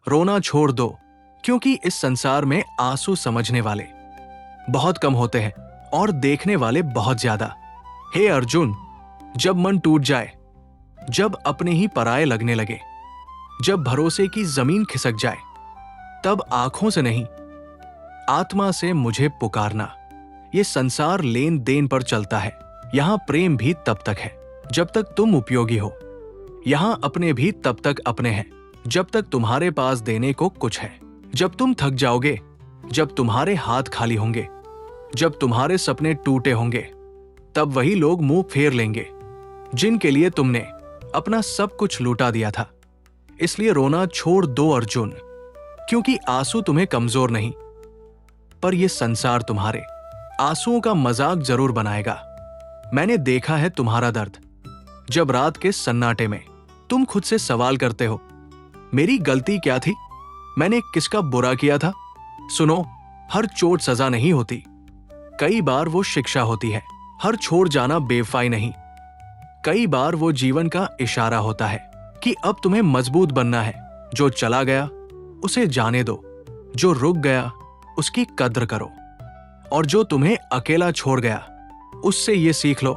रोना छोड़ दो, क्योंकि इस संसार में आंसू समझने वाले बहुत कम होते हैं और देखने वाले बहुत ज्यादा। हे अर्जुन, जब मन टूट जाए, जब अपने ही पराये लगने लगे, जब भरोसे की जमीन खिसक जाए, तब आंखों से नहीं, आत्मा से मुझे पुकारना। ये संसार लेन देन पर चलता है। यहां प्रेम भी तब तक है जब तक तुम उपयोगी हो। यहां अपने भी तब तक अपने हैं जब तक तुम्हारे पास देने को कुछ है। जब तुम थक जाओगे, जब तुम्हारे हाथ खाली होंगे, जब तुम्हारे सपने टूटे होंगे, तब वही लोग मुंह फेर लेंगे जिनके लिए तुमने अपना सब कुछ लूटा दिया था। इसलिए रोना छोड़ दो अर्जुन, क्योंकि आंसू तुम्हें कमजोर नहीं, पर यह संसार तुम्हारे आंसुओं का मजाक जरूर बनाएगा। मैंने देखा है तुम्हारा दर्द, जब रात के सन्नाटे में तुम खुद से सवाल करते हो, मेरी गलती क्या थी? मैंने किसका बुरा किया था? सुनो, हर चोट सजा नहीं होती, कई बार वो शिक्षा होती है। हर छोड़ जाना बेवफाई नहीं, कई बार वो जीवन का इशारा होता है कि अब तुम्हें मजबूत बनना है। जो चला गया उसे जाने दो, जो रुक गया उसकी कद्र करो, और जो तुम्हें अकेला छोड़ गया उससे ये सीख लो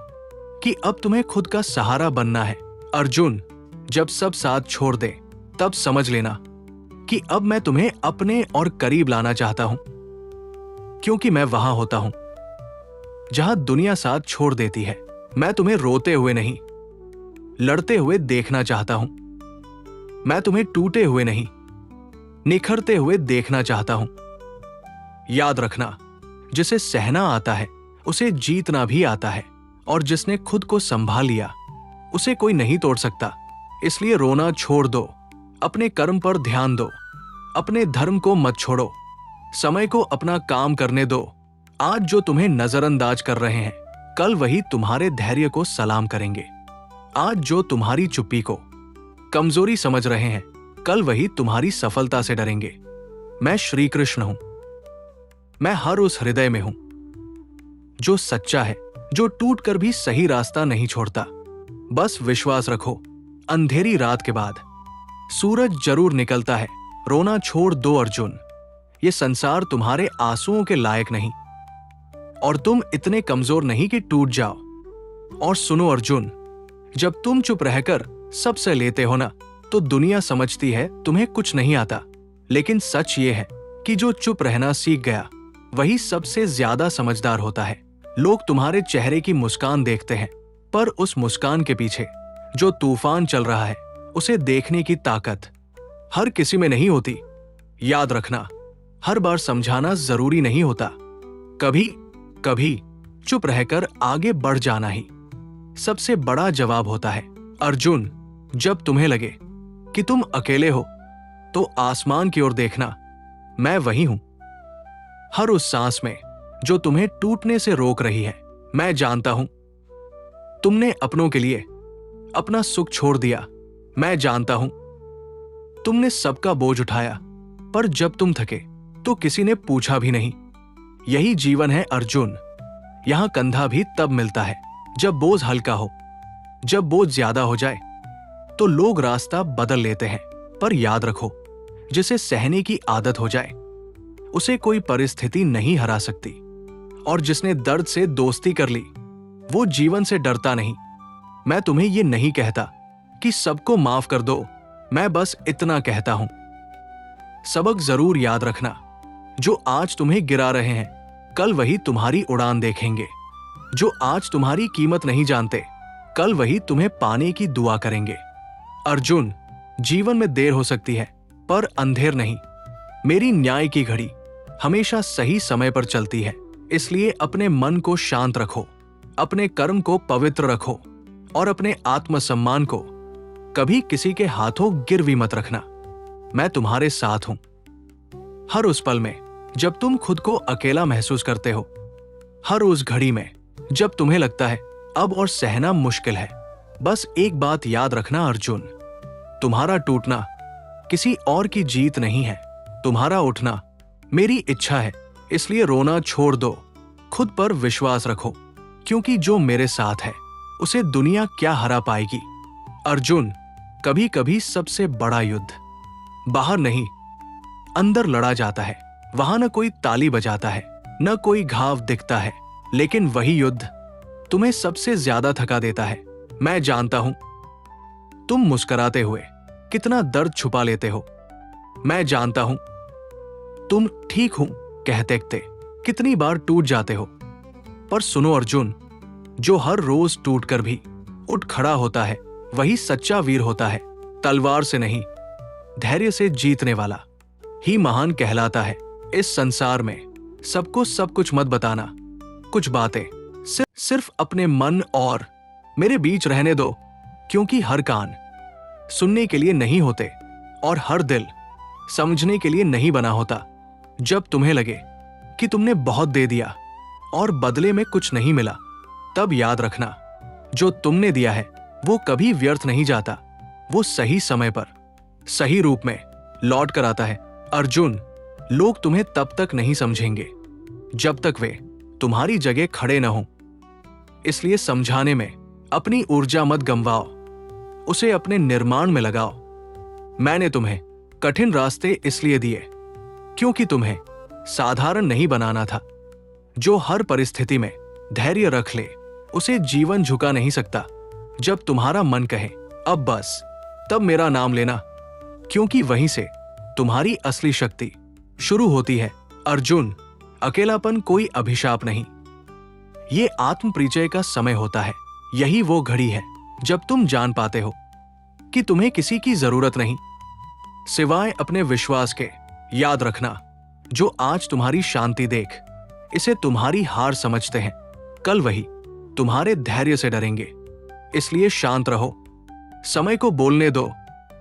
कि अब तुम्हें खुद का सहारा बनना है। अर्जुन, जब सब साथ छोड़ दे, तब समझ लेना कि अब मैं तुम्हें अपने और करीब लाना चाहता हूं, क्योंकि मैं वहां होता हूं जहां दुनिया साथ छोड़ देती है। मैं तुम्हें रोते हुए नहीं, लड़ते हुए देखना चाहता हूं। मैं तुम्हें टूटे हुए नहीं, निखरते हुए देखना चाहता हूं। याद रखना, जिसे सहना आता है उसे जीतना भी आता है, और जिसने खुद को संभाल लिया उसे कोई नहीं तोड़ सकता। इसलिए रोना छोड़ दो, अपने कर्म पर ध्यान दो, अपने धर्म को मत छोड़ो, समय को अपना काम करने दो। आज जो तुम्हें नजरअंदाज कर रहे हैं, कल वही तुम्हारे धैर्य को सलाम करेंगे। आज जो तुम्हारी चुप्पी को कमजोरी समझ रहे हैं, कल वही तुम्हारी सफलता से डरेंगे। मैं श्री कृष्ण हूं, मैं हर उस हृदय में हूं जो सच्चा है, जो टूट कर भी सही रास्ता नहीं छोड़ता। बस विश्वास रखो, अंधेरी रात के बाद सूरज जरूर निकलता है। रोना छोड़ दो अर्जुन, ये संसार तुम्हारे आंसुओं के लायक नहीं, और तुम इतने कमजोर नहीं कि टूट जाओ। और सुनो अर्जुन, जब तुम चुप रहकर सबसे लेते हो ना, तो दुनिया समझती है तुम्हें कुछ नहीं आता। लेकिन सच ये है कि जो चुप रहना सीख गया वही सबसे ज्यादा समझदार होता है। लोग तुम्हारे चेहरे की मुस्कान देखते हैं, पर उस मुस्कान के पीछे जो तूफान चल रहा है उसे देखने की ताकत हर किसी में नहीं होती। याद रखना, हर बार समझाना जरूरी नहीं होता, कभी कभी चुप रहकर आगे बढ़ जाना ही सबसे बड़ा जवाब होता है। अर्जुन, जब तुम्हें लगे कि तुम अकेले हो, तो आसमान की ओर देखना, मैं वही हूं। हर उस सांस में जो तुम्हें टूटने से रोक रही है, मैं जानता हूं। तुमने अपनों के लिए अपना सुख छोड़ दिया, मैं जानता हूं। तुमने सबका बोझ उठाया, पर जब तुम थके तो किसी ने पूछा भी नहीं। यही जीवन है अर्जुन, यहां कंधा भी तब मिलता है जब बोझ हल्का हो। जब बोझ ज्यादा हो जाए तो लोग रास्ता बदल लेते हैं, पर याद रखो, जिसे सहने की आदत हो जाए उसे कोई परिस्थिति नहीं हरा सकती। और जिसने दर्द से दोस्ती कर ली, वो जीवन से डरता नहीं। मैं तुम्हें ये नहीं कहता कि सबको माफ कर दो, मैं बस इतना कहता हूं, सबक जरूर याद रखना। जो आज तुम्हें गिरा रहे हैं, कल वही तुम्हारी उड़ान देखेंगे। जो आज तुम्हारी कीमत नहीं जानते, कल वही तुम्हें पाने की दुआ करेंगे। अर्जुन, जीवन में देर हो सकती है, पर अंधेर नहीं। मेरी न्याय की घड़ी हमेशा सही समय पर चलती है। इसलिए अपने मन को शांत रखो, अपने कर्म को पवित्र रखो, और अपने आत्मसम्मान को कभी किसी के हाथों गिरवी मत रखना। मैं तुम्हारे साथ हूं हर उस पल में जब तुम खुद को अकेला महसूस करते हो, हर उस घड़ी में जब तुम्हें लगता है अब और सहना मुश्किल है। बस एक बात याद रखना अर्जुन, तुम्हारा टूटना किसी और की जीत नहीं है, तुम्हारा उठना मेरी इच्छा है। इसलिए रोना छोड़ दो, खुद पर विश्वास रखो, क्योंकि जो मेरे साथ है उसे दुनिया क्या हरा पाएगी। अर्जुन, कभी कभी सबसे बड़ा युद्ध बाहर नहीं, अंदर लड़ा जाता है। वहां न कोई ताली बजाता है, न कोई घाव दिखता है, लेकिन वही युद्ध तुम्हें सबसे ज्यादा थका देता है। मैं जानता हूं तुम मुस्कुराते हुए कितना दर्द छुपा लेते हो। मैं जानता हूं तुम ठीक हूं कहते कहते कितनी बार टूट जाते हो। पर सुनो अर्जुन, जो हर रोज टूटकर भी उठ खड़ा होता है वही सच्चा वीर होता है। तलवार से नहीं, धैर्य से जीतने वाला ही महान कहलाता है। इस संसार में सबको सब कुछ मत बताना। कुछ बातें सिर्फ अपने मन और मेरे बीच रहने दो, क्योंकि हर कान सुनने के लिए नहीं होते और हर दिल समझने के लिए नहीं बना होता। जब तुम्हें लगे कि तुमने बहुत दे दिया और बदले में कुछ नहीं मिला, तब याद रखना जो तुमने दिया है वो कभी व्यर्थ नहीं जाता। वो सही समय पर सही रूप में लौट कर आता है। अर्जुन, लोग तुम्हें तब तक नहीं समझेंगे जब तक वे तुम्हारी जगह खड़े न हों। इसलिए समझाने में अपनी ऊर्जा मत गंवाओ, उसे अपने निर्माण में लगाओ। मैंने तुम्हें कठिन रास्ते इसलिए दिए क्योंकि तुम्हें साधारण नहीं बनाना था। जो हर परिस्थिति में धैर्य रख ले उसे जीवन झुका नहीं सकता। जब तुम्हारा मन कहे अब बस, तब मेरा नाम लेना, क्योंकि वहीं से तुम्हारी असली शक्ति शुरू होती है। अर्जुन, अकेलापन कोई अभिशाप नहीं, ये आत्म परिचय का समय होता है। यही वो घड़ी है जब तुम जान पाते हो कि तुम्हें किसी की जरूरत नहीं सिवाय अपने विश्वास के। याद रखना, जो आज तुम्हारी शांति देख इसे तुम्हारी हार समझते हैं, कल वही तुम्हारे धैर्य से डरेंगे। इसलिए शांत रहो, समय को बोलने दो,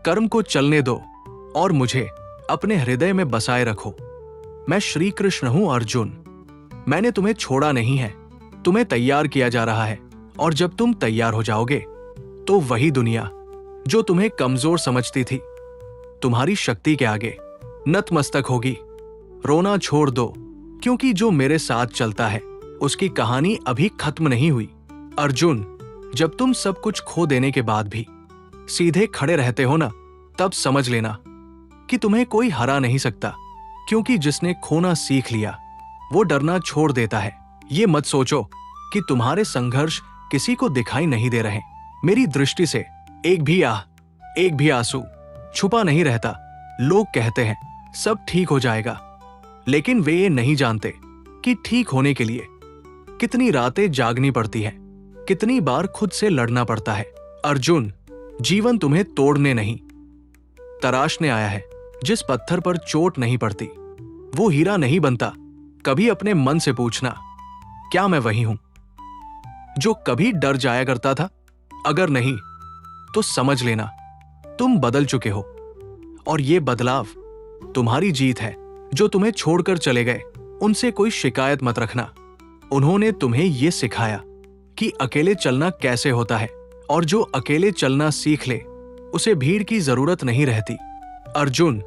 कर्म को चलने दो और मुझे अपने हृदय में बसाए रखो। मैं श्री कृष्ण हूं अर्जुन, मैंने तुम्हें छोड़ा नहीं है, तुम्हें तैयार किया जा रहा है। और जब तुम तैयार हो जाओगे तो वही दुनिया जो तुम्हें कमजोर समझती थी तुम्हारी शक्ति के आगे नतमस्तक होगी। रोना छोड़ दो, क्योंकि जो मेरे साथ चलता है उसकी कहानी अभी खत्म नहीं हुई। अर्जुन, जब तुम सब कुछ खो देने के बाद भी सीधे खड़े रहते हो ना, तब समझ लेना कि तुम्हें कोई हरा नहीं सकता, क्योंकि जिसने खोना सीख लिया वो डरना छोड़ देता है। ये मत सोचो कि तुम्हारे संघर्ष किसी को दिखाई नहीं दे रहे। मेरी दृष्टि से एक भी आंसू छुपा नहीं रहता। लोग कहते हैं सब ठीक हो जाएगा, लेकिन वे ये नहीं जानते कि ठीक होने के लिए कितनी रातें जागनी पड़ती हैं, कितनी बार खुद से लड़ना पड़ता है। अर्जुन, जीवन तुम्हें तोड़ने नहीं तराशने आया है। जिस पत्थर पर चोट नहीं पड़ती वो हीरा नहीं बनता। कभी अपने मन से पूछना, क्या मैं वही हूं जो कभी डर जाया करता था? अगर नहीं तो समझ लेना तुम बदल चुके हो, और ये बदलाव तुम्हारी जीत है। जो तुम्हें छोड़कर चले गए उनसे कोई शिकायत मत रखना। उन्होंने तुम्हें यह सिखाया कि अकेले चलना कैसे होता है, और जो अकेले चलना सीख ले उसे भीड़ की जरूरत नहीं रहती। अर्जुन,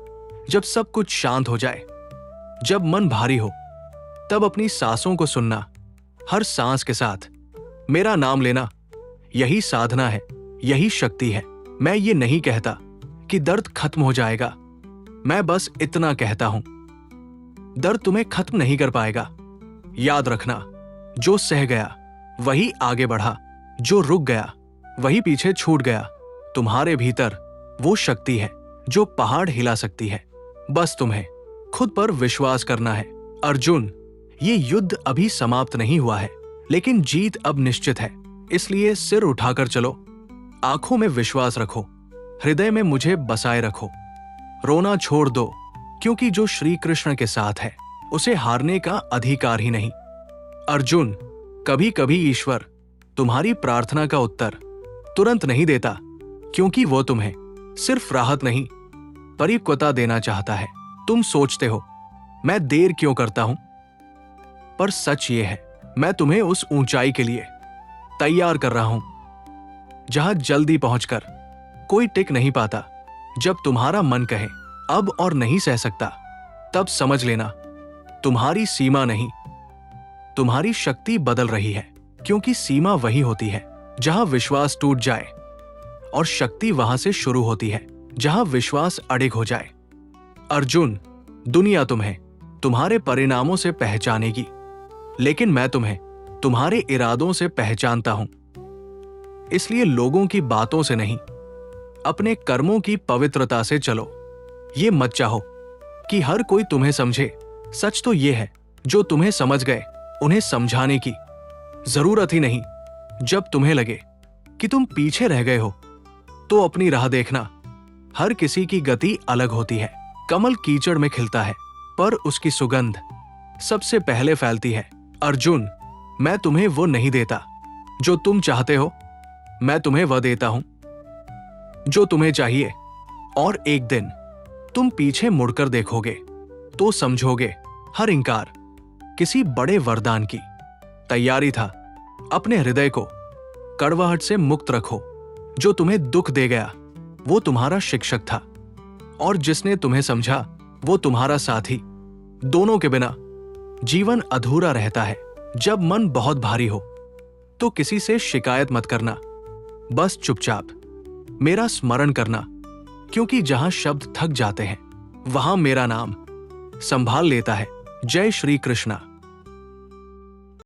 जब सब कुछ शांत हो जाए, जब मन भारी हो, तब अपनी सांसों को सुनना। हर सांस के साथ मेरा नाम लेना। यही साधना है, यही शक्ति है। मैं ये नहीं कहता कि दर्द खत्म हो जाएगा, मैं बस इतना कहता हूं, दर्द तुम्हें खत्म नहीं कर पाएगा। याद रखना, जो सह गया वही आगे बढ़ा, जो रुक गया वही पीछे छूट गया। तुम्हारे भीतर वो शक्ति है जो पहाड़ हिला सकती है। बस तुम्हें खुद पर विश्वास करना है। अर्जुन, ये युद्ध अभी समाप्त नहीं हुआ है, लेकिन जीत अब निश्चित है। इसलिए सिर उठाकर चलो, आंखों में विश्वास रखो, हृदय में मुझे बसाए रखो। रोना छोड़ दो, क्योंकि जो श्री कृष्ण के साथ है उसे हारने का अधिकार ही नहीं। अर्जुन, कभी कभी ईश्वर तुम्हारी प्रार्थना का उत्तर तुरंत नहीं देता, क्योंकि वो तुम्हें सिर्फ राहत नहीं परिपक्वता देना चाहता है। तुम सोचते हो मैं देर क्यों करता हूं, पर सच ये है, मैं तुम्हें उस ऊंचाई के लिए तैयार कर रहा हूं जहां जल्दी पहुंचकर कोई टिक नहीं पाता। जब तुम्हारा मन कहे अब और नहीं सह सकता, तब समझ लेना तुम्हारी सीमा नहीं, तुम्हारी शक्ति बदल रही है। क्योंकि सीमा वही होती है जहां विश्वास टूट जाए, और शक्ति वहां से शुरू होती है जहां विश्वास अडिग हो जाए। अर्जुन, दुनिया तुम्हें तुम्हारे परिणामों से पहचानेगी, लेकिन मैं तुम्हें तुम्हारे इरादों से पहचानता हूं। इसलिए लोगों की बातों से नहीं, अपने कर्मों की पवित्रता से चलो। ये मत चाहो कि हर कोई तुम्हें समझे। सच तो ये है, जो तुम्हें समझ गए उन्हें समझाने की जरूरत ही नहीं। जब तुम्हें लगे कि तुम पीछे रह गए हो, तो अपनी राह देखना। हर किसी की गति अलग होती है। कमल कीचड़ में खिलता है, पर उसकी सुगंध सबसे पहले फैलती है। अर्जुन, मैं तुम्हें वो नहीं देता जो तुम चाहते हो, मैं तुम्हें वह देता हूं जो तुम्हें चाहिए। और एक दिन तुम पीछे मुड़कर देखोगे तो समझोगे हर इंकार किसी बड़े वरदान की तैयारी था। अपने हृदय को कड़वाहट से मुक्त रखो। जो तुम्हें दुख दे गया वो तुम्हारा शिक्षक था, और जिसने तुम्हें समझा वो तुम्हारा साथी। दोनों के बिना जीवन अधूरा रहता है। जब मन बहुत भारी हो तो किसी से शिकायत मत करना, बस चुपचाप मेरा स्मरण करना, क्योंकि जहां शब्द थक जाते हैं वहां मेरा नाम संभाल लेता है। जय श्री कृष्णा।